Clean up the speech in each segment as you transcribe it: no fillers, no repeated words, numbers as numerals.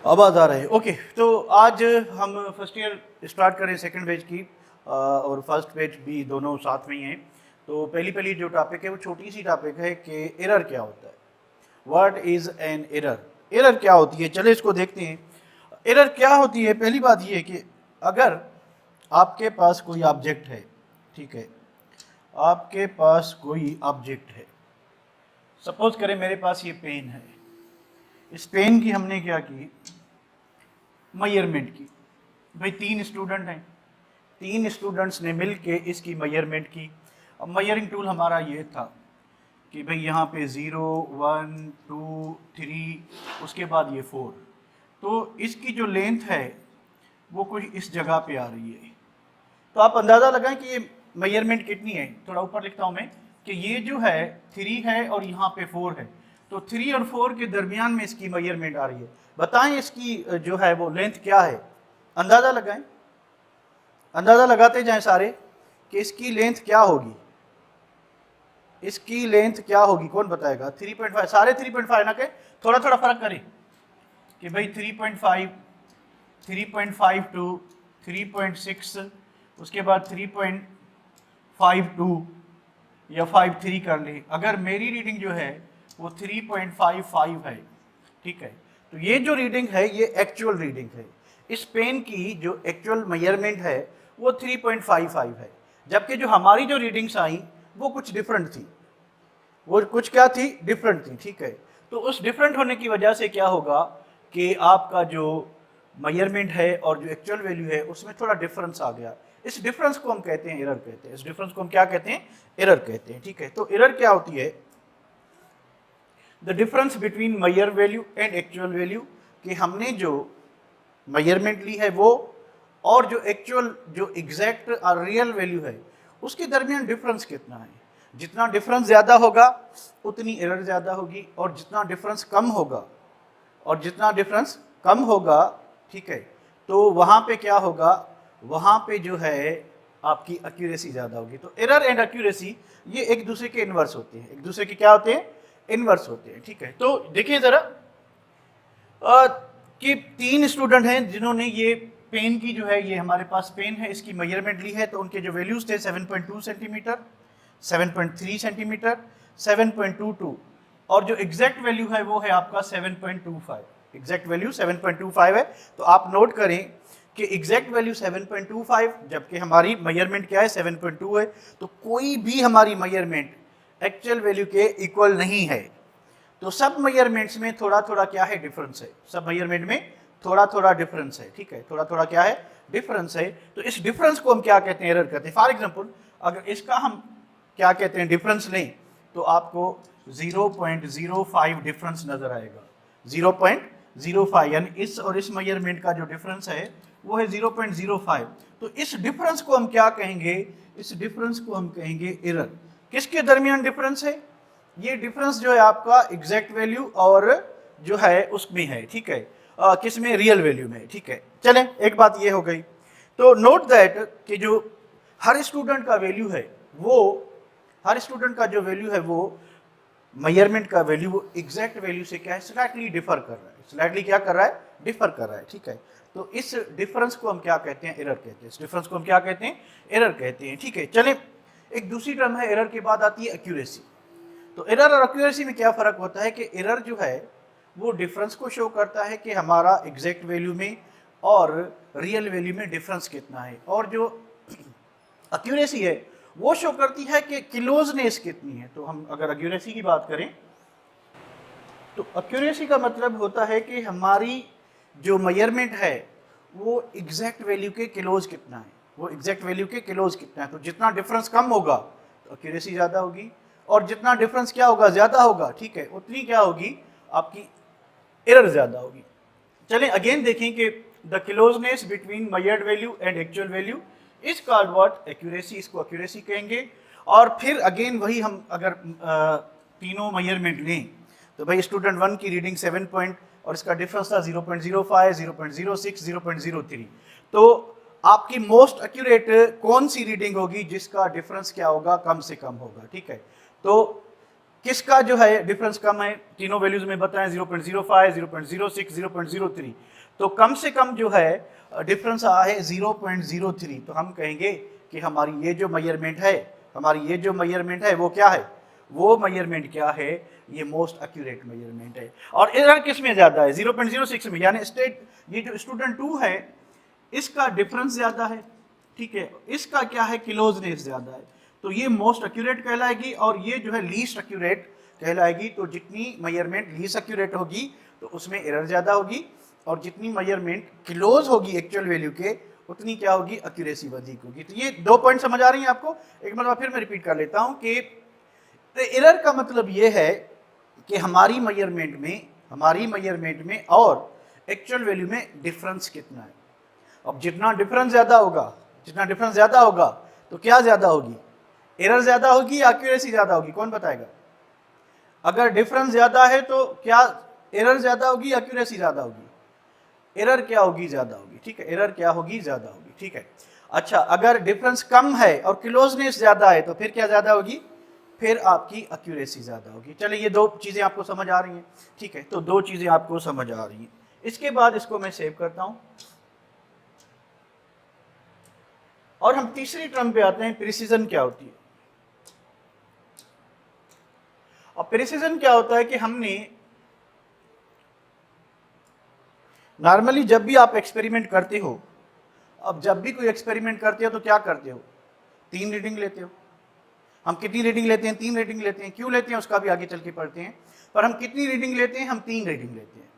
आवाज़ आ रही है। ओके, तो आज हम फर्स्ट ईयर स्टार्ट करें सेकंड बैच की, और फर्स्ट बैच भी दोनों साथ में ही हैं। तो पहली पहली जो टॉपिक है वो छोटी सी टॉपिक है कि एरर क्या होता है। What is an error? Error क्या होती है, चले इसको देखते हैं। एरर क्या होती है? पहली बात ये है कि अगर आपके पास कोई ऑब्जेक्ट है, ठीक है, आपके पास कोई ऑब्जेक्ट है, सपोज करें मेरे पास ये पेन है। इस पेन की हमने क्या की, मेजरमेंट की। भाई तीन स्टूडेंट हैं, तीन स्टूडेंट्स ने मिलके इसकी मेजरमेंट की। अब मेजरिंग टूल हमारा ये था कि भाई यहाँ पे 0 1 2 3, उसके बाद ये 4। तो इसकी जो लेंथ है वो कुछ इस जगह पे आ रही है। तो आप अंदाज़ा लगाएं कि ये मेजरमेंट कितनी है। थोड़ा ऊपर लिखता हूँ मैं कि ये जो है 3 है और यहाँ पे 4 है। तो 3 और 4 के दरमियान में इसकी मेजरमेंट आ रही है। बताएं इसकी जो है वो लेंथ क्या है, अंदाज़ा लगाएं। अंदाज़ा लगाते जाएं सारे कि इसकी लेंथ क्या होगी। इसकी लेंथ क्या होगी, कौन बताएगा? 3.5, सारे 3.5 ना के थोड़ा थोड़ा फर्क करें कि भाई 3.5, 3.52, 3.6, उसके बाद 3.52 या 53 कर ले। अगर मेरी रीडिंग जो है वो 3.55 है, ठीक है, तो ये जो रीडिंग है ये एक्चुअल रीडिंग है। इस पेन की जो एक्चुअल मेजरमेंट है वो 3.55 है, जबकि जो हमारी जो रीडिंग्स आई वो कुछ डिफरेंट थी। वो कुछ क्या थी? डिफरेंट थी, ठीक है। तो उस डिफरेंट होने की वजह से क्या होगा कि आपका जो मेजरमेंट है और जो एक्चुअल वैल्यू है उसमें थोड़ा डिफरेंस आ गया। इस डिफरेंस को हम कहते हैं एरर कहते हैं। इस डिफरेंस को हम क्या कहते हैं? एरर कहते हैं, ठीक है। तो एरर क्या होती है? The difference between measure value and actual value, कि हमने जो मेजरमेंट ली है वो और जो एक्चुअल जो एग्जैक्ट और रियल वैल्यू है उसके दरमियान डिफरेंस कितना है। जितना डिफरेंस ज़्यादा होगा उतनी एरर ज़्यादा होगी, और जितना डिफरेंस कम होगा, और जितना डिफरेंस कम होगा, ठीक है, तो वहाँ पे क्या होगा, वहाँ पे जो है आपकी एक्यूरेसी ज़्यादा होगी। तो एरर एंड एक्यूरेसी ये एक दूसरे के इन्वर्स होते हैं। एक दूसरे के क्या होते हैं? इन्वर्स होते हैं, ठीक है। तो देखिए ज़रा कि तीन स्टूडेंट हैं जिन्होंने ये पेन की जो है, ये हमारे पास पेन है, इसकी मेजरमेंट ली है। तो उनके जो वैल्यूज थे 7.2 सेंटीमीटर, 7.3 सेंटीमीटर, 7.22, और जो एग्जैक्ट वैल्यू है वो है आपका 7.25। एग्जैक्ट वैल्यू 7.25 है। तो आप नोट करें कि एग्जैक्ट वैल्यू 7.25, जबकि हमारी मेजरमेंट क्या है? 7.2 है। तो कोई भी हमारी मेजरमेंट एक्चुअल वैल्यू के इक्वल नहीं है। तो सब मेजरमेंट्स में थोड़ा थोड़ा क्या है? डिफरेंस है। सब मेजरमेंट में थोड़ा थोड़ा डिफरेंस है, ठीक है, थोड़ा थोड़ा क्या है? डिफरेंस है। तो इस डिफरेंस को हम क्या कहते हैं? एरर कहते हैं। फॉर एग्जांपल अगर इसका हम क्या कहते हैं? डिफरेंस लें तो आपको 0.05 डिफरेंस नजर आएगा। 0.05, यानी इस और इस मेजरमेंट का जो डिफरेंस है वो है 0.05। तो इस डिफरेंस को हम क्या कहेंगे? इस डिफरेंस को हम कहेंगे एरर। किसके दरमियान डिफरेंस है? ये डिफरेंस जो है आपका एग्जैक्ट वैल्यू और जो है उसमें है, ठीक है, किस में? रियल वैल्यू में, ठीक है। चलें, एक बात ये हो गई। तो नोट दैट कि जो हर स्टूडेंट का वैल्यू है वो, हर स्टूडेंट का जो वैल्यू है वो मेजरमेंट का वैल्यू वो एग्जैक्ट वैल्यू से क्या है? स्लाइटली डिफर कर रहा है। स्लाइटली क्या कर रहा है? डिफर कर रहा है, ठीक है। तो इस डिफरेंस को हम क्या कहते हैं? एरर कहते हैं। इस डिफरेंस को हम क्या कहते हैं? एरर कहते हैं, ठीक है। चलें, एक दूसरी टर्म है एरर के बाद आती है एक्यूरेसी। तो एरर और एक्यूरेसी में क्या फ़र्क होता है कि एरर जो है वो डिफरेंस को शो करता है कि हमारा एग्जैक्ट वैल्यू में और रियल वैल्यू में डिफरेंस कितना है, और जो एक्यूरेसी है वो शो करती है कि क्लोजनेस कितनी है। तो हम अगर एक्यूरेसी की बात करें तो एक्यूरेसी का मतलब होता है कि हमारी जो मेजरमेंट है वो एग्जैक्ट वैल्यू के क्लोज कितना है, वो एग्जैक्ट वैल्यू के क्लोज कितना है। तो जितना डिफरेंस कम होगा तो एक्यूरेसी ज़्यादा होगी, और जितना डिफरेंस क्या होगा? ज़्यादा होगा, ठीक है, उतनी क्या होगी? आपकी एरर ज़्यादा होगी। चलें अगेन देखें कि the closeness between measured value and actual value is called what? Accuracy. इसको एक्यूरेसी कहेंगे। और फिर अगेन वही हम अगर तीनों मेजरमेंट लें तो भाई स्टूडेंट 1 की रीडिंग 7 पॉइंट और इसका डिफरेंस था 0.05, 0.06, 0.03। तो आपकी मोस्ट एक्यूरेट कौन सी रीडिंग होगी जिसका डिफरेंस क्या होगा? कम से कम होगा, ठीक है। तो किसका जो है डिफरेंस कम है, तीनों वैल्यूज में बताएं 0.05, 0.06, 0.03। तो कम से कम जो है डिफरेंस आया है 0.03। तो हम कहेंगे कि हमारी ये जो मेजरमेंट है, हमारी ये जो मेजरमेंट है वो क्या है, वो मेजरमेंट क्या है, ये मोस्ट एक्यूरेट मेजरमेंट है। और एरर किस में ज्यादा है, 0.06 में, यानी ये जो स्टूडेंट 2 है इसका डिफरेंस ज्यादा है, ठीक है, इसका क्या है, क्लोजनेस ज्यादा है, तो ये मोस्ट एक्यूरेट कहलाएगी। और ये जो है लीस्ट एक्यूरेट कहलाएगी। तो जितनी मेजरमेंट लीस्ट एक्यूरेट होगी तो उसमें एरर ज्यादा होगी, और जितनी मेजरमेंट क्लोज होगी एक्चुअल वैल्यू के उतनी क्या होगी, एक्यूरेसी अधिक होगी। तो ये 2 पॉइंट समझ आ रही हैं आपको। एक बार फिर मैं रिपीट कर लेता हूं कि एरर का मतलब ये है कि हमारी मेजरमेंट में और एक्चुअल वैल्यू में डिफरेंस कितना है। अब जितना डिफरेंस ज्यादा होगा तो क्या ज्यादा होगी, एरर ज्यादा होगी या एक्यूरेसी ज्यादा होगी, कौन बताएगा। अगर डिफरेंस ज्यादा है तो क्या एरर ज्यादा होगी या एक्यूरेसी ज्यादा होगी, एरर क्या होगी, ज्यादा होगी, ठीक है, एरर क्या होगी, ज्यादा होगी, ठीक है। अच्छा, अगर डिफरेंस कम है और क्लोजनेस ज्यादा है तो फिर क्या ज्यादा होगी, फिर आपकी एक्यूरेसी ज्यादा होगी। चलिए ये 2 चीजें आपको समझ आ रही हैं, ठीक है, तो 2 चीजें आपको समझ आ रही हैं। इसके बाद इसको मैं सेव करता हूं और हम तीसरी टर्म पे आते हैं, प्रिसीजन क्या होती है। और प्रिसीजन क्या होता है कि हमने नॉर्मली जब भी आप एक्सपेरिमेंट करते हो, अब जब भी कोई एक्सपेरिमेंट करते हो तो क्या करते हो, 3 रीडिंग लेते हो। हम कितनी रीडिंग लेते हैं, 3 रीडिंग लेते हैं। क्यों लेते हैं उसका भी आगे चल के पढ़ते हैं, पर हम कितनी रीडिंग लेते हैं, हम 3 रीडिंग लेते हैं।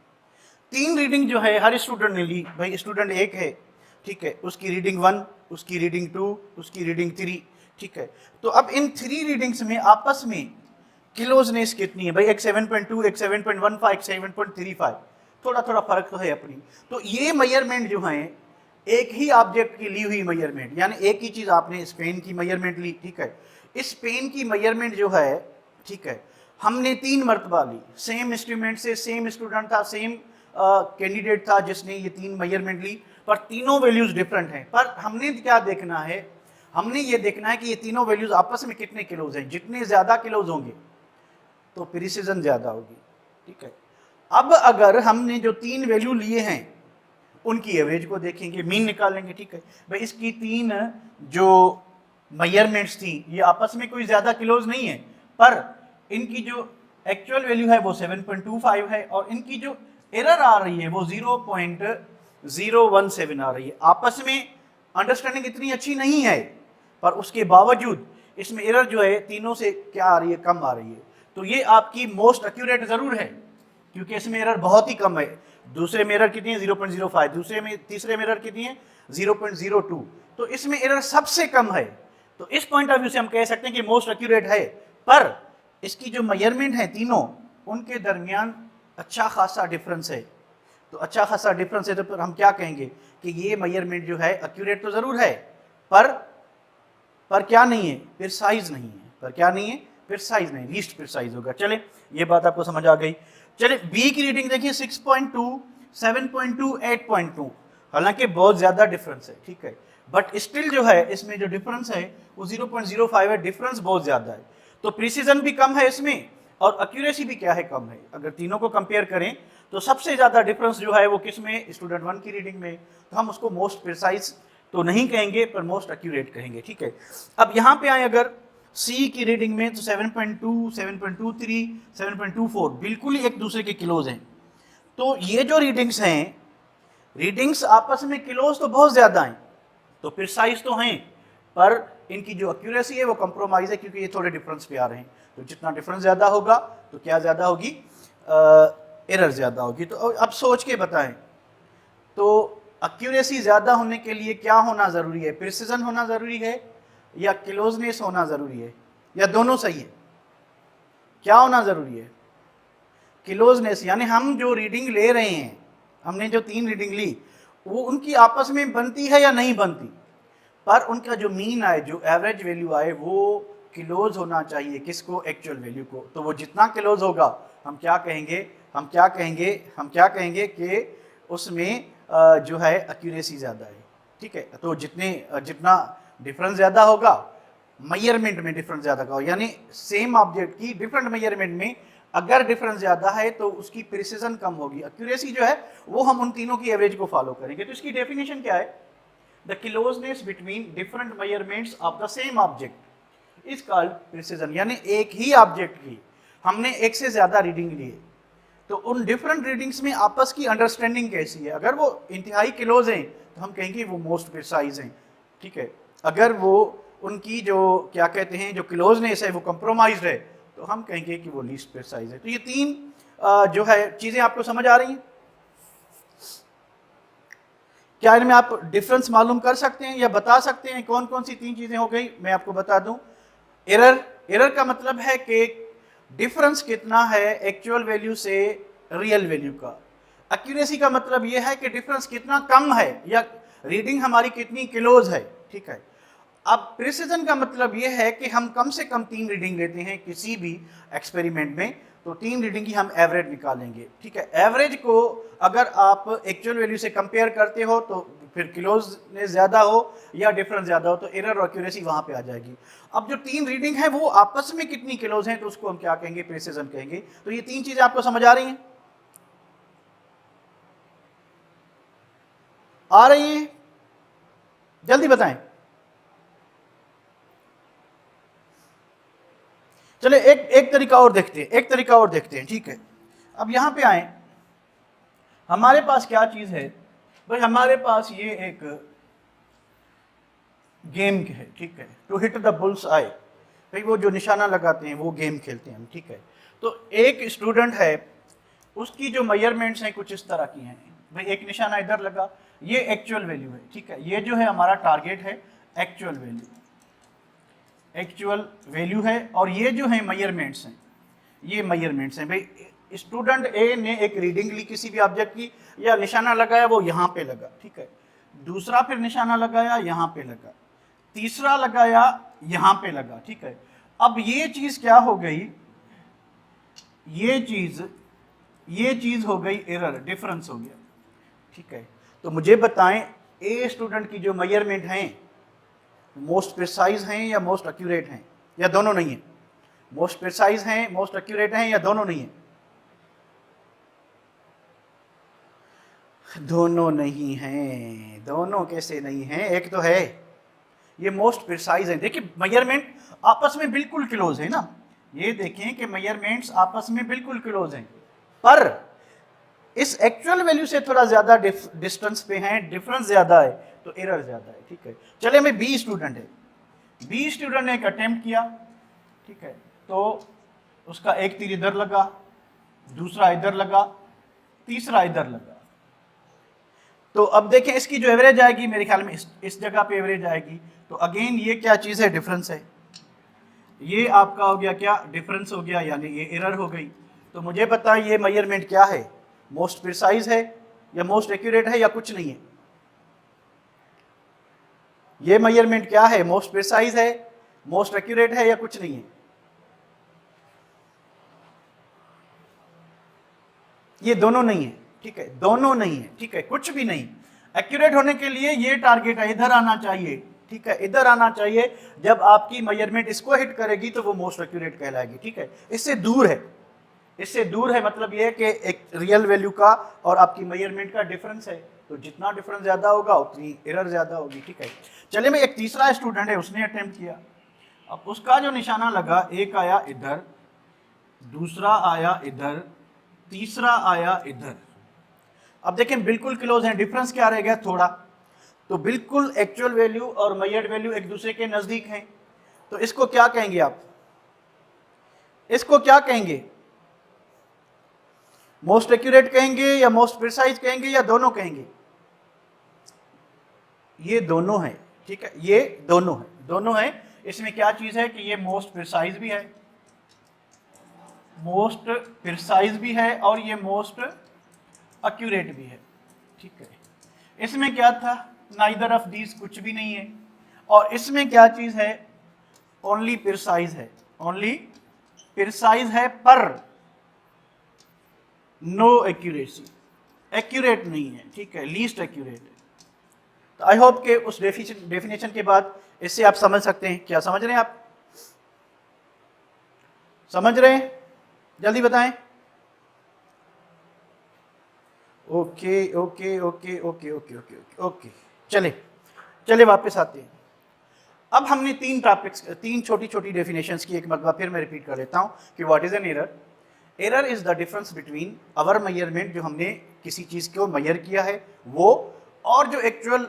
3 रीडिंग जो है हर स्टूडेंट ने ली, भाई स्टूडेंट 1 है, ठीक है, उसकी रीडिंग 1, उसकी रीडिंग 2, उसकी रीडिंग 3, ठीक है। तो अब इन 3 रीडिंग्स में आपस में क्लोजनेस कितनी है, भाई एक 7.2, एक 7.15, एक 7.35, थोड़ा थोड़ा फर्क तो है अपनी। तो ये मेजरमेंट जो है एक ही ऑब्जेक्ट की ली हुई मेजरमेंट, यानी एक ही चीज आपने स्पेन की मेजरमेंट ली, ठीक है, इस पेन की मेजरमेंट जो है, ठीक है, हमने 3 मरतबा ली, सेम इंस्ट्रूमेंट से, सेम स्टूडेंट था, सेम कैंडिडेट था जिसने ये 3 मेजरमेंट ली, पर तीनों वैल्यूज डिफरेंट हैं। पर हमने क्या देखना है, हमने ये देखना है कि ये तीनों वैल्यूज आपस में कितने क्लोज हैं। जितने ज्यादा क्लोज होंगे तो प्रिसीजन ज्यादा होगी, ठीक है। अब अगर हमने जो 3 वैल्यू लिए हैं उनकी एवरेज को देखेंगे, मीन निकालेंगे, ठीक है, भाई इसकी 3 जो मेजरमेंट्स थी ये आपस में कोई ज्यादा क्लोज नहीं है, पर इनकी जो एक्चुअल वैल्यू है वो 7.25 है और इनकी जो एरर आ रही है वो 0.017 आ रही है। आपस में अंडरस्टैंडिंग इतनी अच्छी नहीं है, पर उसके बावजूद इसमें एरर जो है तीनों से क्या आ रही है, कम आ रही है। तो ये आपकी मोस्ट एक्यूरेट जरूर है क्योंकि इसमें एरर बहुत ही कम है। दूसरे में एरर कितनी है, 0.05, तीसरे में एरर कितनी है, 0.02, तो इसमें एरर सबसे कम है। तो इस पॉइंट ऑफ व्यू से हम कह सकते हैं कि मोस्ट एक्यूरेट है, पर इसकी जो मेजरमेंट है तीनों, उनके दरमियान अच्छा खासा डिफरेंस है। तो अच्छा खासा डिफरेंस है तो फिर हम क्या कहेंगे कि ये मेजरमेंट जो है एक्यूरेट तो जरूर है, पर क्या नहीं है, प्रिसाइज नहीं है, पर क्या नहीं है, प्रिसाइज नहीं, लीस्ट प्रिसाइज होगा। चले ये बात आपको समझ आ गई। चले बी की रीडिंग देखिए, 6.2, 7.2, 8.2, हालांकि बहुत ज्यादा डिफरेंस है, ठीक है, बट स्टिल जो है इसमें जो डिफरेंस है वो 0.05 है, डिफरेंस बहुत ज्यादा है। तो प्रिसीजन भी कम है इसमें और एक्यूरेसी भी क्या है, कम है। अगर तीनों को कंपेयर करें तो सबसे ज्यादा डिफरेंस जो है वो किस में, स्टूडेंट 1 की रीडिंग में। तो हम उसको मोस्ट प्रिसाइज तो नहीं कहेंगे पर मोस्ट एक्यूरेट कहेंगे, ठीक है। अब यहाँ पे आए अगर सी की रीडिंग में तो 7.2, 7.23, 7.24 बिल्कुल ही एक दूसरे के क्लोज हैं। तो ये जो रीडिंग्स हैं, रीडिंग्स आपस में क्लोज तो बहुत ज्यादा हैं, तो प्रिसाइज तो हैं, पर इनकी जो एक्यूरेसी है वो कंप्रोमाइज है क्योंकि ये थोड़े डिफरेंस पे आ रहे हैं। तो जितना डिफरेंस ज्यादा होगा तो क्या ज्यादा होगी, एरर ज्यादा होगी। तो अब सोच के बताएं, तो एक्यूरेसी ज्यादा होने के लिए क्या होना जरूरी है, प्रिसीजन होना जरूरी है या क्लोजनेस होना जरूरी है, या दोनों सही है। क्या होना जरूरी है, क्लोजनेस, यानी हम जो रीडिंग ले रहे हैं, हमने जो 3 रीडिंग ली वो उनकी आपस में बनती है या नहीं बनती, पर उनका जो मीन आए, जो एवरेज वैल्यू आए वो क्लोज होना चाहिए किसको, एक्चुअल वैल्यू को। तो वो जितना क्लोज होगा हम क्या कहेंगे कि उसमें जो है एक्यूरेसी ज़्यादा है, ठीक है। तो जितना डिफरेंस ज़्यादा होगा मेजरमेंट में डिफरेंस ज़्यादा का हो, यानी सेम ऑब्जेक्ट की डिफरेंट मेजरमेंट में अगर डिफरेंस ज़्यादा है तो उसकी प्रिसीजन कम होगी, एक्यूरेसी जो है वो हम उन तीनों की एवरेज को फॉलो करेंगे। तो इसकी डेफिनेशन क्या है? The closeness between different measurements of the same object is called precision, यानी एक ही ऑब्जेक्ट की हमने एक से ज़्यादा रीडिंग लिए तो उन डिफरेंट रीडिंग्स में आपस की अंडरस्टैंडिंग कैसी है। अगर वो इंतहाई क्लोज हैं तो हम कहेंगे वो मोस्ट प्रिसाइज हैं, ठीक है। अगर वो उनकी जो क्या कहते हैं जो क्लोजनेस है वो कंप्रोमाइज्ड है तो हम कहेंगे कि वो लीस्ट प्रिसाइज है। तो ये तीन जो है चीज़ें आपको समझ आ रही हैं? क्या इनमें आप डिफरेंस मालूम कर सकते हैं या बता सकते हैं कौन कौन सी तीन चीज़ें हो गई? मैं आपको बता दूं। एरर का मतलब है कि डिफरेंस कितना है एक्चुअल वैल्यू से रियल वैल्यू का। एक्यूरेसी का मतलब यह है कि डिफरेंस कितना कम है या रीडिंग हमारी कितनी क्लोज है, ठीक है। अब प्रिसीजन का मतलब यह है कि हम कम से कम 3 रीडिंग लेते हैं किसी भी एक्सपेरिमेंट में, तो 3 रीडिंग की हम एवरेज निकालेंगे, ठीक है। एवरेज को अगर आप एक्चुअल वैल्यू से कंपेयर करते हो तो फिर क्लोजनेस ज़्यादा हो या डिफरेंस ज़्यादा हो तो एरर और एक्यूरेसी वहाँ पे आ जाएगी। अब जो 3 रीडिंग है वो आपस में कितनी क्लोज हैं तो उसको हम क्या कहेंगे? प्रिसीजन कहेंगे। तो ये 3 चीज़ें आपको समझ आ रही हैं? आ रही हैं? जल्दी बताएं। चले एक तरीका और देखते हैं, ठीक है। अब यहां पे आए, हमारे पास क्या चीज है भाई? हमारे पास ये एक गेम है, ठीक है। To hit the bull's eye, भाई वो जो निशाना लगाते हैं वो गेम खेलते हैं हम, ठीक है। तो एक स्टूडेंट है, उसकी जो मेजरमेंट्स हैं कुछ इस तरह की हैं भाई। एक निशाना इधर लगा, ये एक्चुअल वैल्यू है, ठीक है। ये जो है हमारा टारगेट है एक्चुअल वैल्यू है, और ये जो है मेजरमेंट्स हैं, ये मेजरमेंट्स हैं भाई। स्टूडेंट ए ने एक रीडिंग ली किसी भी ऑब्जेक्ट की, या निशाना लगाया वो यहाँ पे लगा, ठीक है। दूसरा फिर निशाना लगाया यहाँ पे लगा, तीसरा लगाया यहाँ पे लगा, ठीक है। अब ये चीज क्या हो गई? ये चीज हो गई एरर, डिफरेंस हो गया, ठीक है। तो मुझे बताएं ए स्टूडेंट की जो मेजरमेंट हैं मोस्ट प्रिसाइज हैं या मोस्ट एक्यूरेट हैं, या दोनों नहीं है? मोस्ट प्रिसाइज हैं, मोस्ट एक्यूरेट हैं, या दोनों नहीं है? दोनों नहीं हैं। दोनों कैसे नहीं हैं? एक तो है ये मोस्ट प्रिसाइज है। देखिए मेजरमेंट आपस में बिल्कुल क्लोज है ना, ये देखें कि मेजरमेंट्स आपस में बिल्कुल क्लोज हैं, पर इस एक्चुअल वैल्यू से थोड़ा ज्यादा डिस्टेंस पे हैं, डिफरेंस ज्यादा है तो एरर ज्यादा है, ठीक है। चले मैं बी स्टूडेंट है, बी स्टूडेंट ने एक अटेम्प्ट किया, ठीक है। तो उसका एक तीर इधर लगा, दूसरा इधर लगा, तीसरा इधर लगा। तो अब देखें इसकी जो एवरेज आएगी मेरे ख्याल में इस जगह पे एवरेज आएगी। तो अगेन ये क्या चीज़ है? डिफरेंस है। ये आपका हो गया क्या? डिफरेंस हो गया, यानी ये एरर हो गई। तो मुझे बताएं ये मेजरमेंट क्या है? मोस्ट प्रिसाइज है या मोस्ट एक्यूरेट है या कुछ नहीं है? ये मेजरमेंट क्या है? मोस्ट प्रिसाइज है, मोस्ट एक्यूरेट है या कुछ नहीं है? ये दोनों नहीं है, ठीक है। दोनों नहीं है, ठीक है, कुछ भी नहीं। एक्यूरेट होने के लिए ये टारगेट है, इधर आना चाहिए, ठीक है, इधर आना चाहिए। जब आपकी मेजरमेंट इसको हिट करेगी तो वो मोस्ट एक्यूरेट कहलाएगी, ठीक है। इससे दूर है, इससे दूर है, मतलब ये है कि एक रियल वैल्यू का और आपकी मेजरमेंट का डिफरेंस है, तो जितना डिफरेंस ज्यादा होगा उतनी एरर ज्यादा होगी, ठीक है। चलिए मैं एक तीसरा स्टूडेंट है, उसने अटेम्प्ट किया। अब उसका जो निशाना लगा, एक आया इधर, दूसरा आया इधर, तीसरा आया इधर। अब देखें बिल्कुल क्लोज है, डिफरेंस क्या रह गया? थोड़ा। तो बिल्कुल एक्चुअल वैल्यू और मेजर्ड वैल्यू एक दूसरे के नजदीक हैं, तो इसको क्या कहेंगे आप? इसको क्या कहेंगे? मोस्ट एक्यूरेट कहेंगे या मोस्ट प्रिसाइज कहेंगे या दोनों कहेंगे? ये दोनों है, ठीक है, ये दोनों है। इसमें क्या चीज है कि ये मोस्ट प्रिसाइज भी है, मोस्ट प्रिसाइज भी है, और ये मोस्ट एक्यूरेट भी है, ठीक है। इसमें क्या था? नाइदर ऑफ दीज, कुछ भी नहीं है। और इसमें क्या चीज है? ओनली प्रिसाइज है, ओनली प्रिसाइज है, पर नो एक्यूरेसी, एक्यूरेट नहीं है, ठीक है, लीस्ट एक्यूरेट है। तो आई होप कि उस डेफिनेशन के बाद इससे आप समझ सकते हैं। क्या समझ रहे हैं आप? समझ रहे हैं? जल्दी बताएं। Okay okay okay okay okay okay okay, चले वापस आते हैं। अब हमने तीन छोटी छोटी डेफिनेशंस की, एक मरतबा फिर मैं रिपीट कर लेता हूं कि what is an error. Error is the difference between our measurement, जो हमने किसी चीज को मेजर किया है वो, और जो एक्चुअल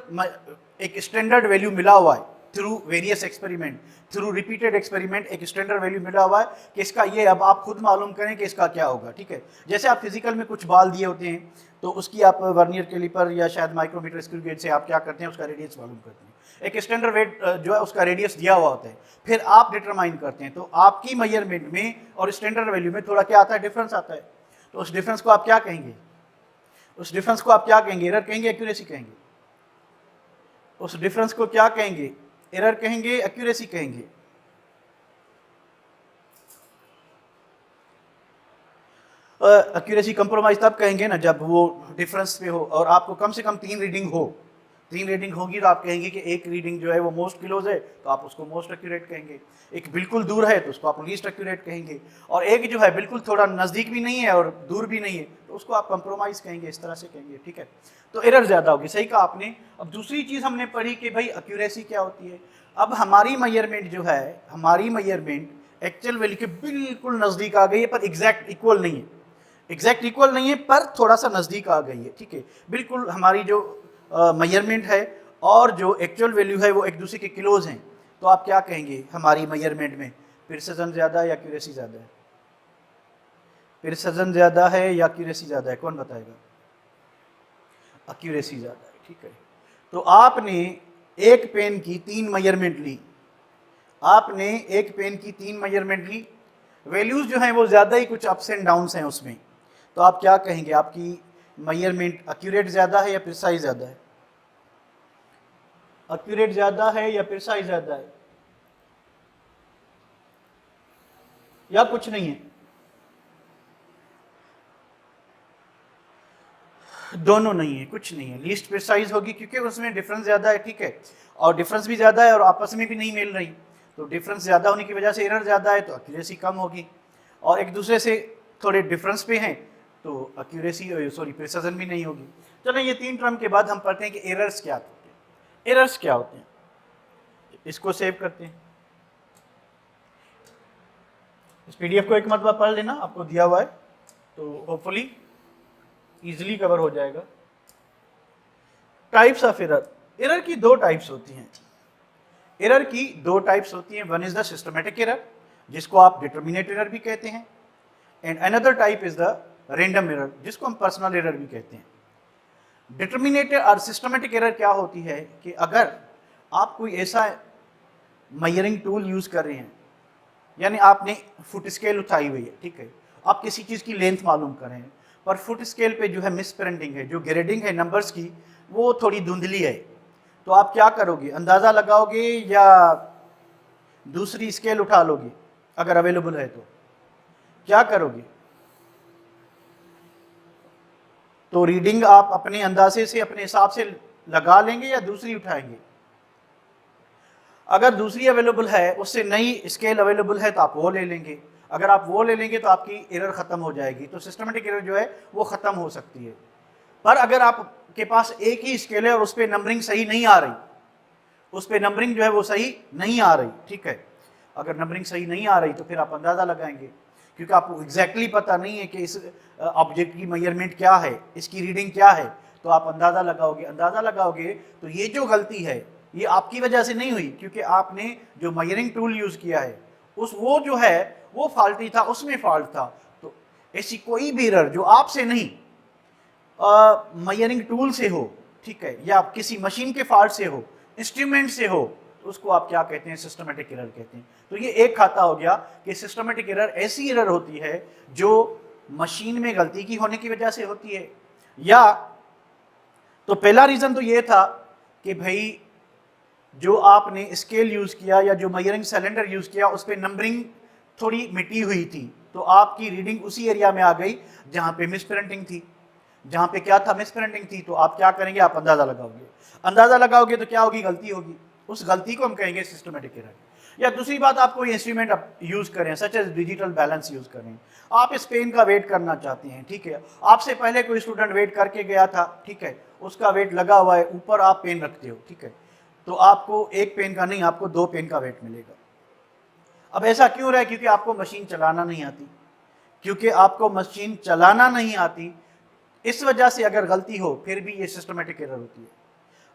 एक स्टैंडर्ड वैल्यू मिला हुआ है through various experiment, through repeated experiment, एक स्टैंडर्ड वैल्यू मिला हुआ है कि इसका ये, अब आप खुद मालूम करें कि इसका क्या होगा। ठीक है, जैसे आप फिजिकल में कुछ बाल दिए होते हैं तो उसकी आप वर्नियर कैलिपर या शायद माइक्रोमीटर स्क्रू गेज से आप क्या करते हैं, उसका रेडियस मालूम करते हैं। एक स्टैंडर्ड वेट जो है उसका रेडियस दिया हुआ होता है, फिर आप डिटरमाइन करते हैं। तो आपकी मेजरमेंट में और स्टैंडर्ड वैल्यू में थोड़ा क्या आता है, डिफरेंस आता है। तो उस डिफरेंस को आप क्या कहेंगे? उस डिफरेंस को आप क्या कहेंगे? एरर कहेंगे, एक्यूरेसी कहेंगे? उस डिफरेंस को क्या कहेंगे? एरर कहेंगे, एक्यूरेसी कहेंगे? एक्यूरेसी कंप्रोमाइज तब कहेंगे ना जब वो डिफरेंस पे हो और आपको कम से कम 3 रीडिंग हो। 3 रीडिंग होगी तो आप कहेंगे कि एक रीडिंग जो है वो मोस्ट क्लोज है तो आप उसको मोस्ट एक्यूरेट कहेंगे, एक बिल्कुल दूर है तो उसको आप लीस्ट एक्यूरेट कहेंगे, और एक जो है बिल्कुल थोड़ा नज़दीक भी नहीं है और दूर भी नहीं है तो उसको आप कंप्रोमाइज़ कहेंगे, इस तरह से कहेंगे। ठीक है, तो एरर ज़्यादा होगी, सही कहा आपने। अब दूसरी चीज़ हमने पढ़ी कि भाई एक्यूरेसी क्या होती है। अब हमारी मेजरमेंट जो है, हमारी मेजरमेंट एक्चुअल वैल्यू के बिल्कुल नज़दीक आ गई है पर एग्जैक्ट इक्वल नहीं है, एग्जैक्ट इक्वल नहीं है पर थोड़ा सा नज़दीक आ गई है। ठीक है, बिल्कुल हमारी जो मेजरमेंट है और जो एक्चुअल वैल्यू है वो एक दूसरे के क्लोज हैं, तो आप क्या कहेंगे हमारी मेजरमेंट में प्रिसिजन ज़्यादा है या एक्यूरेसी ज़्यादा है? प्रिसिजन ज़्यादा है या एक्यूरेसी ज़्यादा है, कौन बताएगा? एक्यूरेसी ज़्यादा है। ठीक है, तो आपने एक पेन की 3 मेजरमेंट ली, आपने एक पेन की 3 मेजरमेंट ली, वैल्यूज़ जो हैं वो ज़्यादा ही कुछ अप्स एंड डाउन्स हैं उसमें, तो आप क्या कहेंगे आपकी मेजरमेंट एक्यूरेट ज़्यादा है या प्रिसाइज ज़्यादा है? एक्यूरेट ज़्यादा है या प्रिसाइज ज़्यादा है, या कुछ नहीं है? दोनों नहीं है, कुछ नहीं है। लीस्ट प्रिसाइज होगी क्योंकि उसमें डिफरेंस ज़्यादा है। ठीक है, और डिफरेंस भी ज़्यादा है और आपस में भी नहीं मिल रही, तो डिफरेंस ज़्यादा होने की वजह से एरर ज़्यादा है तो एक्यूरेसी कम होगी, और एक दूसरे से थोड़े डिफरेंस पे हैं तो एक्यूरेसी प्रिसिजन भी नहीं होगी। चलो ये 3 टर्म के बाद हम पढ़ते हैं कि एरर्स क्या होते हैं। एरर्स क्या होते हैं, इसको सेव करते हैं। इस पीडीएफ को एक मरतबा पढ़ लेना, आपको दिया हुआ है तो होपफुली इजीली कवर हो जाएगा। टाइप्स ऑफ एरर, एरर की 2 टाइप्स होती हैं। एरर की 2 टाइप्स होती हैं, one is the systematic error जिसको आप डिटर्मिनेट एरर भी कहते हैं, and another type is the random error जिसको हम पर्सनल एरर भी कहते हैं। डिटर्मिनेटेड और सिस्टमेटिक एरर क्या होती है कि अगर आप कोई ऐसा मेजरिंग टूल यूज कर रहे हैं, यानी आपने फुट स्केल उठाई हुई है, ठीक है, आप किसी चीज़ की लेंथ मालूम कर रहे हैं पर फुट स्केल पे जो है मिस प्रिंटिंग है, जो ग्रेडिंग है नंबर्स की वो थोड़ी धुंधली है, तो आप क्या करोगे, अंदाज़ा लगाओगे या दूसरी स्केल उठा लोगे? अगर अवेलेबल है तो क्या करोगे? तो रीडिंग आप अपने अंदाजे से, अपने हिसाब से लगा लेंगे या दूसरी उठाएंगे? अगर दूसरी अवेलेबल है, उससे नई स्केल अवेलेबल है तो आप वो ले लेंगे। अगर आप वो ले लेंगे तो आपकी एरर ख़त्म हो जाएगी, तो सिस्टमेटिक एरर जो है वो ख़त्म हो सकती है। पर अगर आपके पास एक ही स्केल है और उस पर नंबरिंग सही नहीं आ रही, उस पर नंबरिंग जो है वो सही नहीं आ रही, ठीक है, अगर नंबरिंग सही नहीं आ रही तो फिर आप अंदाज़ा लगाएंगे, क्योंकि आपको एग्जैक्टली पता नहीं है कि इस ऑब्जेक्ट की मेजरमेंट क्या है, इसकी रीडिंग क्या है, तो आप अंदाज़ा लगाओगे। अंदाज़ा लगाओगे तो ये जो गलती है ये आपकी वजह से नहीं हुई, क्योंकि आपने जो मेजरिंग टूल यूज़ किया है वो जो है वो फॉल्टी था, उसमें फॉल्ट था। तो ऐसी कोई भी एरर जो आपसे नहीं, मेजरिंग टूल से हो, ठीक है, या किसी मशीन के फॉल्ट से हो, इंस्ट्रूमेंट से हो, तो उसको आप क्या कहते हैं, सिस्टमेटिक एरर कहते हैं। तो ये एक खाता हो गया कि सिस्टमेटिक एरर ऐसी एरर होती है जो मशीन में गलती की होने की वजह से होती है, या तो पहला रीज़न तो ये था कि भाई जो आपने स्केल यूज़ किया या जो मेजरिंग सिलेंडर यूज़ किया उस पर नंबरिंग थोड़ी मिटी हुई थी, तो आपकी रीडिंग उसी एरिया में आ गई जहाँ पे मिस प्रिंटिंग थी। जहाँ पे क्या था, मिस प्रिंटिंग थी, तो आप क्या करेंगे, आप अंदाज़ा लगाओगे। अंदाज़ा लगाओगे तो क्या होगी, गलती होगी, उस गलती को हम कहेंगे सिस्टमेटिक एरर। या दूसरी बात, आप कोई इंस्ट्रूमेंट आप यूज़ करें, such as digital balance use करें, आप इस पेन का वेट करना चाहते हैं, ठीक है, आपसे पहले कोई स्टूडेंट वेट करके गया था, ठीक है, उसका वेट लगा हुआ है, ऊपर आप पेन रखते हो, ठीक है, तो आपको एक पेन का नहीं, आपको 2 पेन का वेट मिलेगा। अब ऐसा क्यों रहा है, क्योंकि आपको मशीन चलाना नहीं आती, क्योंकि आपको मशीन चलाना नहीं आती, इस वजह से अगर गलती हो फिर भी ये सिस्टमेटिक एरर होती है।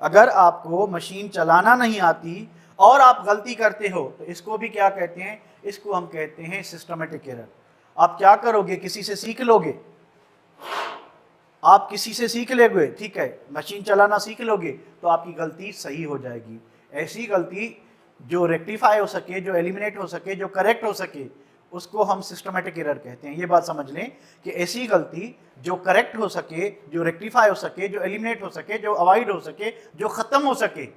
अगर आपको मशीन चलाना नहीं आती और आप गलती करते हो तो इसको भी क्या कहते हैं, इसको हम कहते हैं सिस्टमेटिक एरर। आप क्या करोगे, किसी से सीख लोगे, आप किसी से सीख लोगे, ठीक है, मशीन चलाना सीख लोगे तो आपकी गलती सही हो जाएगी। ऐसी गलती जो रेक्टिफाई हो सके, जो एलिमिनेट हो सके, जो करेक्ट हो सके, उसको हम सिस्टमेटिक एरर कहते हैं। ये बात समझ लें कि ऐसी गलती जो करेक्ट हो सके, जो रेक्टिफाई हो सके, जो एलिमिनेट हो सके, जो अवॉइड हो सके, जो ख़त्म हो सके,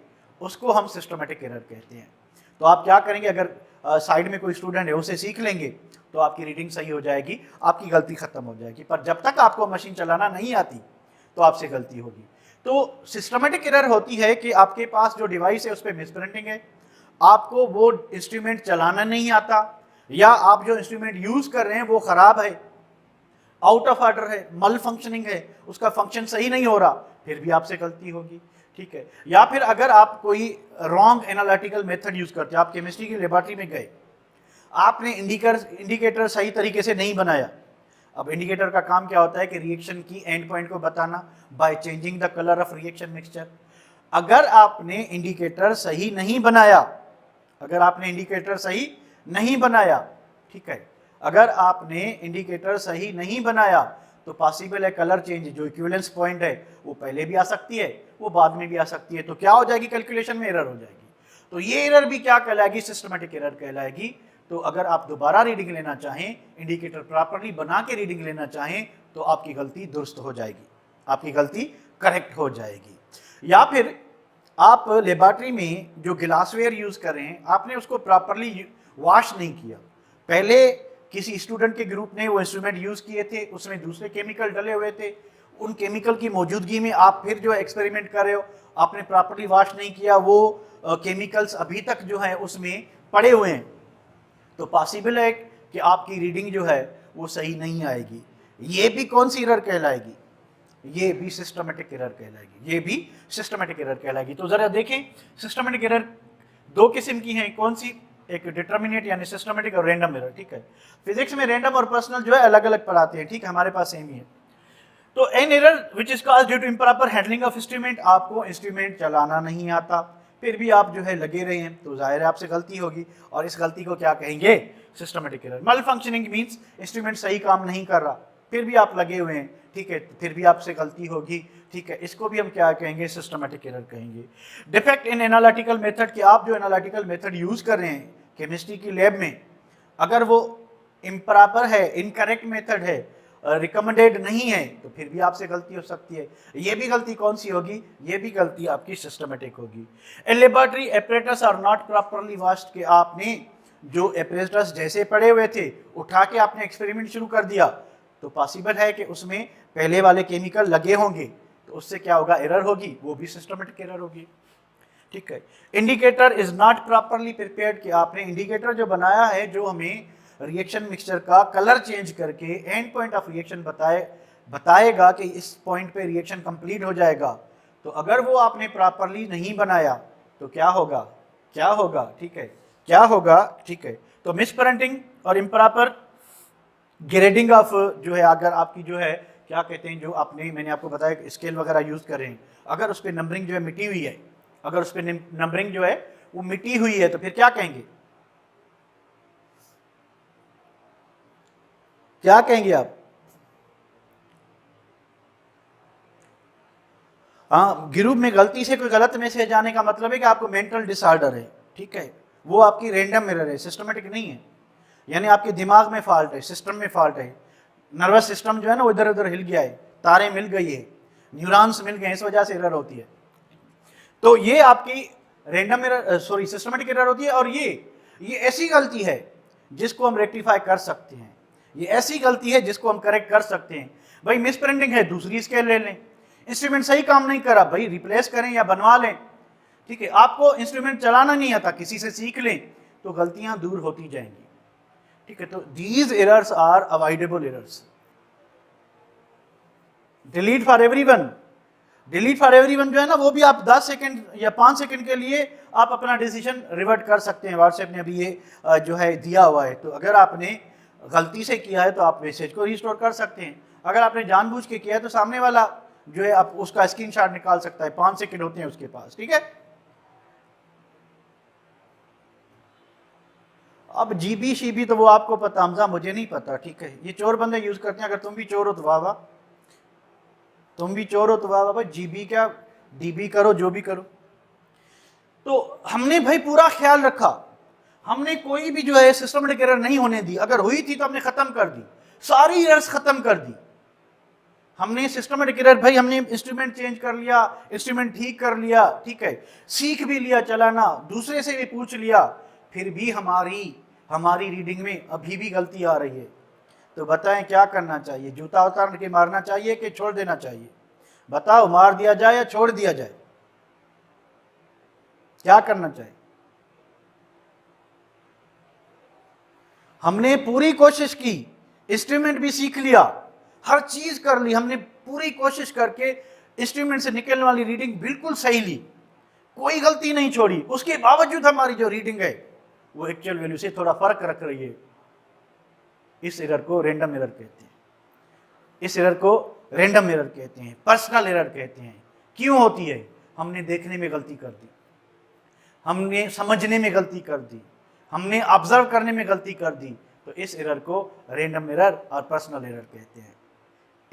उसको हम सिस्टमेटिक एरर कहते हैं। तो आप क्या करेंगे, अगर साइड में कोई स्टूडेंट है उसे सीख लेंगे तो आपकी रीडिंग सही हो जाएगी, आपकी गलती ख़त्म हो जाएगी। पर जब तक आपको मशीन चलाना नहीं आती तो आपसे गलती होगी। तो सिस्टमेटिक एरर होती है कि आपके पास जो डिवाइस है उस पर मिसप्रिंटिंग है, आपको वो इंस्ट्रूमेंट चलाना नहीं आता, या आप जो इंस्ट्रूमेंट यूज़ कर रहे हैं वो ख़राब है, आउट ऑफ ऑर्डर है, मल फंक्शनिंग है, उसका फंक्शन सही नहीं हो रहा, फिर भी आपसे गलती होगी, ठीक है। या फिर अगर आप कोई रॉन्ग एनालिटिकल मेथड यूज़ करते हैं, आप केमिस्ट्री की लेबोरेटरी में गए, आपने इंडिकेटर सही तरीके से नहीं बनाया। अब इंडिकेटर का काम क्या होता है कि रिएक्शन की एंड पॉइंट को बताना by changing the colour of reaction mixture. अगर आपने इंडिकेटर सही नहीं बनाया, अगर आपने इंडिकेटर सही नहीं बनाया, ठीक है, अगर आपने इंडिकेटर सही नहीं बनाया तो पॉसिबल है कलर चेंज, जो इक्विवेलेंस पॉइंट है वो पहले भी आ सकती है, वो बाद में भी आ सकती है, तो क्या हो जाएगी, कैलकुलेशन में एरर हो जाएगी। तो ये एरर भी क्या कहलाएगी, सिस्टमेटिक एरर कहलाएगी। तो अगर आप दोबारा रीडिंग लेना चाहें, इंडिकेटर प्रॉपर्ली बना के रीडिंग लेना चाहें, तो आपकी गलती दुरुस्त हो जाएगी, आपकी गलती करेक्ट हो जाएगी। या फिर आप लेबोरेटरी में जो गिलासवेयर यूज़ कर रहे हैं, आपने उसको प्रॉपरली वॉश नहीं किया, पहले किसी स्टूडेंट के ग्रुप ने वो इंस्ट्रूमेंट यूज़ किए थे, उसमें दूसरे केमिकल डले हुए थे, उन केमिकल की मौजूदगी में आप फिर जो एक्सपेरिमेंट कर रहे हो, आपने प्रॉपरली वॉश नहीं किया, वो केमिकल्स अभी तक जो है उसमें पड़े हुए हैं, तो पॉसिबल है कि आपकी रीडिंग जो है वो सही नहीं आएगी। ये भी कौन सी एरर कहलाएगी, ये भी सिस्टमेटिक एरर कहलाएगी, ये भी सिस्टमेटिक एरर कहलाएगी। तो ज़रा देखें, सिस्टमेटिक एरर 2 किस्म की हैं, कौन सी, एक डिटर्मिनेट यानी सिस्टमेटिक और रैंडम एरर, ठीक है। फिजिक्स में रैंडम और पर्सनल जो है अलग अलग पढ़ाते हैं, ठीक है, हमारे पास सेम ही है। तो an error which is caused due to improper handling of instrument, आपको इंस्ट्रूमेंट चलाना नहीं आता, फिर भी आप जो है लगे रहे हैं, तो जाहिर है आपसे गलती होगी, और इस गलती को क्या कहेंगे, सिस्टमेटिक एरर। मल फंक्शनिंग मीन्स इंस्ट्रूमेंट सही काम नहीं कर रहा, फिर भी आप लगे हुए हैं, ठीक है, फिर भी आपसे गलती होगी, ठीक है, इसको भी हम क्या कहेंगे, सिस्टमेटिक एरर कहेंगे। डिफेक्ट इन एनालिटिकल मेथड, कि आप जो एनालिटिकल मेथड यूज कर रहे हैं केमिस्ट्री की लैब में, अगर वो इम्प्रॉपर है, इनकरेक्ट मेथड है, रिकमेंडेड नहीं है, तो फिर भी आपसे गलती हो सकती है। ये भी गलती कौन सी होगी, ये भी गलती आपकी सिस्टमेटिक होगी। In laboratory apparatus are not properly washed, कि आपने जो एपरेटस जैसे पड़े हुए थे उठा के आपने एक्सपेरिमेंट शुरू कर दिया, तो पॉसिबल है कि उसमें पहले वाले केमिकल लगे होंगे, तो उससे क्या होगा, एरर होगी, वो भी सिस्टमेटिक एरर होगी, ठीक है। Indicator is not properly prepared, कि आपने इंडिकेटर जो बनाया है, जो हमें रिएक्शन मिक्सचर का कलर चेंज करके एंड पॉइंट ऑफ रिएक्शन बताएगा कि इस पॉइंट पे रिएक्शन कंप्लीट हो जाएगा, तो अगर वो आपने प्रॉपरली नहीं बनाया तो क्या होगा, क्या होगा, ठीक है, क्या होगा, ठीक है। तो मिसप्रिंटिंग और इम्प्रॉपर ग्रेडिंग ऑफ जो है, अगर आपकी जो है क्या कहते हैं, जो आपने, मैंने आपको बताया स्केल वगैरह यूज कर रहे हैं, अगर उस पर नंबरिंग जो है मिटी हुई है, अगर उस पर नंबरिंग जो है वो मिटी हुई है, तो फिर क्या कहेंगे, क्या कहेंगे आप, हाँ, ग्रुप में गलती से कोई गलत मैसेज आने का मतलब है कि आपको मेंटल डिसऑर्डर है, ठीक है, वो आपकी रैंडम एरर है, सिस्टमेटिक नहीं है, यानी आपके दिमाग में फॉल्ट है, सिस्टम में फॉल्ट है, नर्वस सिस्टम जो है ना वो इधर उधर हिल गया है, तारें मिल गई है, न्यूरॉन्स मिल गए, इस वजह से एरर होती है। तो ये आपकी random error, sorry, systematic error होती है। और ये ऐसी गलती है जिसको हम रेक्टिफाई कर सकते हैं, ये ऐसी गलती है जिसको हम करेक्ट कर सकते हैं। भाई मिस प्रिंटिंग है, दूसरी स्केल ले लें। इंस्ट्रूमेंट सही काम नहीं करा, भाई रिप्लेस करें या बनवा लें, ठीक है। आपको इंस्ट्रूमेंट चलाना नहीं आता, किसी से सीख लें, तो गलतियां दूर होती जाएंगी, ठीक है। तो these errors are avoidable errors. Delete for everyone, delete for everyone जो है ना, वो भी आप 10 सेकंड या 5 सेकंड के लिए आप अपना डिसीजन रिवर्ट कर सकते हैं। व्हाट्सएप ने अभी ये जो है दिया हुआ है, तो अगर आपने गलती से किया है तो आप मैसेज को रिस्टोर कर सकते हैं। अगर आपने जानबूझ के किया है तो सामने वाला जो है आप उसका स्क्रीनशॉट निकाल सकता है, 5 सेकंड होते हैं उसके पास, ठीक है। अब जीबी शीबी तो वो आपको पता, हमजा मुझे नहीं पता, ठीक है। ये चोर बंदे यूज करते हैं, अगर तुम भी चोर हो तो वाह वाह, तुम भी चोर हो तो वाह वाह। जीबी क्या डीबी करो, जो भी करो। तो हमने भाई पूरा ख्याल रखा, हमने कोई भी जो है सिस्टमेटिक एरर नहीं होने दी। अगर हुई थी तो हमने खत्म कर दी, सारी एरर्स खत्म कर दी हमने। सिस्टमेटिक एरर भाई, हमने इंस्ट्रूमेंट चेंज कर लिया, इंस्ट्रूमेंट ठीक कर लिया, ठीक है, सीख भी लिया चलाना, दूसरे से भी पूछ लिया, फिर भी हमारी रीडिंग में अभी भी गलती आ रही है। तो बताएं क्या करना चाहिए? जूता उतार के मारना चाहिए कि छोड़ देना चाहिए? बताओ, मार दिया जाए या छोड़ दिया जाए? क्या करना चाहिए? हमने पूरी कोशिश की, इंस्ट्रूमेंट भी सीख लिया, हर चीज कर ली, हमने पूरी कोशिश करके इंस्ट्रूमेंट से निकलने वाली रीडिंग बिल्कुल सही ली, कोई गलती नहीं छोड़ी। उसके बावजूद हमारी जो रीडिंग है वो एक्चुअल वैल्यू से थोड़ा फर्क रख रही है। इस एरर को रैंडम एरर कहते हैं, इस एरर को रैंडम एरर कहते हैं, पर्सनल एरर कहते हैं। क्यों होती है? हमने देखने में गलती कर दी, हमने समझने में गलती कर दी, हमने ऑब्जर्व करने में गलती कर दी। तो इस एरर को रैंडम एरर और पर्सनल एरर कहते हैं।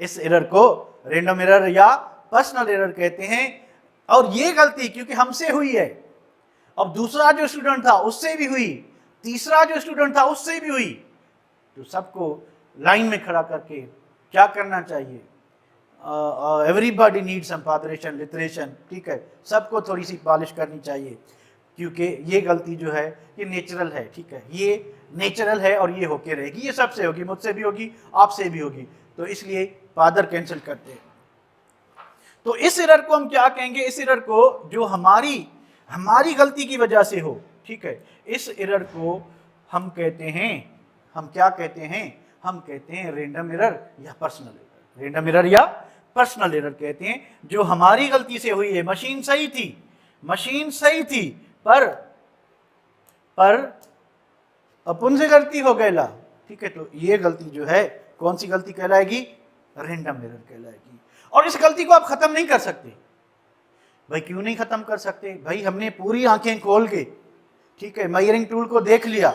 इस एरर को रैंडम एरर या पर्सनल एरर कहते हैं। और ये गलती क्योंकि हमसे हुई है, अब दूसरा जो स्टूडेंट था उससे भी हुई, तीसरा जो स्टूडेंट था उससे भी हुई, तो सबको लाइन में खड़ा करके क्या करना चाहिए? एवरीबॉडी नीड्स सम पादरेशन, लिटरेशन, ठीक है, सबको थोड़ी सी पॉलिश करनी चाहिए, क्योंकि ये गलती जो है ये नेचुरल है, ठीक है, ये नेचुरल है और ये होके रहेगी, ये सबसे होगी, मुझसे भी होगी, आपसे भी होगी। तो इसलिए फादर कैंसिल करते हैं। तो इस एरर को हम क्या कहेंगे? इस एरर को जो हमारी गलती की वजह से हो, ठीक है, इस एरर को हम कहते हैं, हम क्या कहते हैं? हम कहते हैं रैंडम एरर या पर्सनल एरर। रैंडम एरर या पर्सनल एरर कहते हैं, जो हमारी गलती से हुई है। मशीन सही थी, पर अपन से गलती हो गया, ठीक है। तो ये गलती जो है कौन सी गलती कहलाएगी? रैंडम एरर कहलाएगी। और इस गलती को आप खत्म नहीं कर सकते। भाई क्यों नहीं खत्म कर सकते? भाई हमने पूरी आंखें खोल के, ठीक है, मेजरिंग टूल को देख लिया,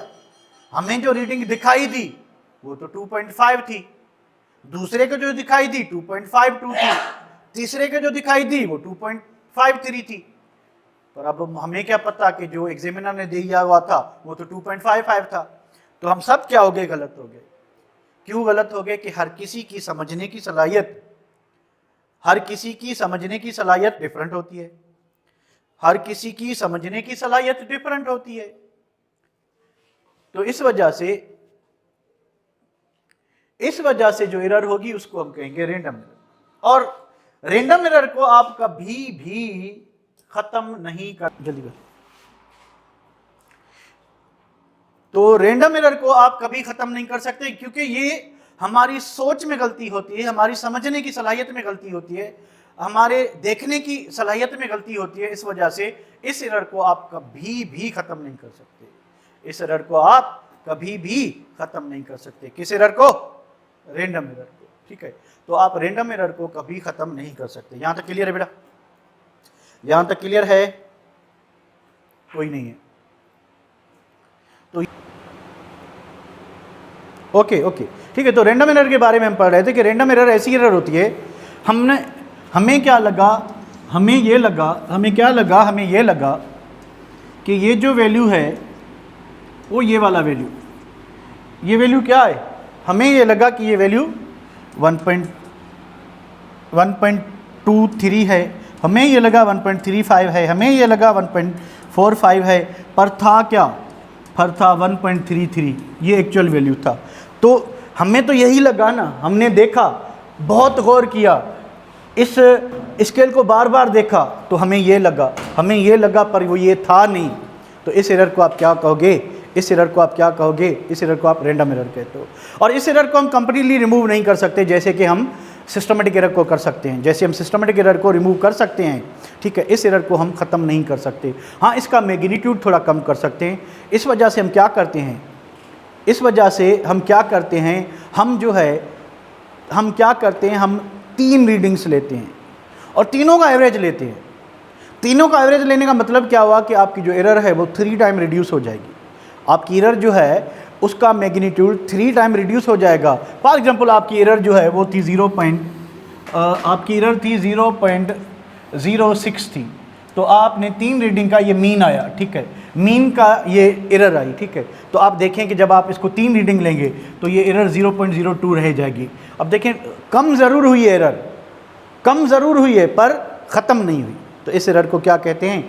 हमें जो रीडिंग दिखाई दी वो तो 2.5 थी, दूसरे को जो दिखाई दी 2.52 थी, तीसरे को जो दिखाई दी वो 2.53 थी। पर अब हमें क्या पता कि जो एग्जामिनर ने दिया हुआ था वो तो 2.55 था। तो हम सब क्या हो गए? गलत हो गए। क्यों गलत हो गए? कि हर किसी की समझने की सलाहियत डिफरेंट होती है। हर किसी की समझने की सलाहियत डिफरेंट होती है। तो इस वजह से जो एरर होगी उसको हम कहेंगे रैंडम एरर। और रैंडम एरर को आप कभी भी खत्म नहीं कर, जल्दी कर। तो रैंडम एरर को आप कभी खत्म नहीं कर सकते, क्योंकि ये हमारी सोच में गलती होती है, हमारी समझने की सलाहियत में गलती होती है, हमारे देखने की सलाहियत में गलती होती है। इस वजह से इस एरर को आप कभी भी खत्म नहीं कर सकते। इस एरर को आप कभी भी खत्म नहीं कर सकते। किस एरर को? रैंडम एरर को, ठीक है। तो आप रैंडम एरर को कभी खत्म नहीं कर सकते। यहां तक क्लियर है बेटा? यहां तक क्लियर है? कोई नहीं है तो ओके, ठीक है। तो रैंडम एरर के बारे में हम पढ़ रहे थे कि रैंडम एरर ऐसी एरर होती है, हमें ये लगा कि ये जो वैल्यू है वो ये वाला ये वैल्यू क्या है? हमें ये लगा कि ये वैल्यू 1.23 है, हमें ये लगा 1.35 है, हमें ये लगा 1.45 है, पर था क्या? पर था 1.33, ये एक्चुअल वैल्यू था। तो हमें तो यही लगा ना, हमने देखा बहुत गौर किया, इस स्केल को बार बार देखा तो हमें ये लगा पर वो ये था नहीं, तो इस एरर को आप क्या कहोगे? इस एरर को आप क्या कहोगे? इस एरर को आप रैंडम एरर कहते हो। और इस एरर को हम कंप्लीटली रिमूव नहीं कर सकते जैसे कि हम सिस्टमेटिक एरर को कर सकते हैं, जैसे हम सिस्टमेटिक एरर को रिमूव कर सकते हैं, ठीक है। इस एरर को हम ख़त्म नहीं कर सकते। हाँ, इसका मैग्नीट्यूड थोड़ा कम कर सकते हैं। इस वजह से हम क्या करते हैं, हम 3 रीडिंग्स लेते हैं और तीनों का एवरेज लेते हैं। तीनों का एवरेज लेने का मतलब क्या हुआ कि आपकी जो एरर है वो 3 टाइम रिड्यूस हो जाएगी। आपकी एरर जो है उसका मैग्नीट्यूड 3 टाइम रिड्यूस हो जाएगा। फॉर एग्जांपल आपकी एरर जो है वो थी 0.06 थी, तो आपने 3 रीडिंग का ये मीन आया, ठीक है, मीन का ये एरर आई, ठीक है। तो आप देखें कि जब आप इसको 3 रीडिंग लेंगे तो ये एरर 0.02 रह जाएगी। अब देखें कम ज़रूर हुई है एरर, कम ज़रूर हुई है पर ख़त्म नहीं हुई, तो इस एरर को क्या कहते हैं?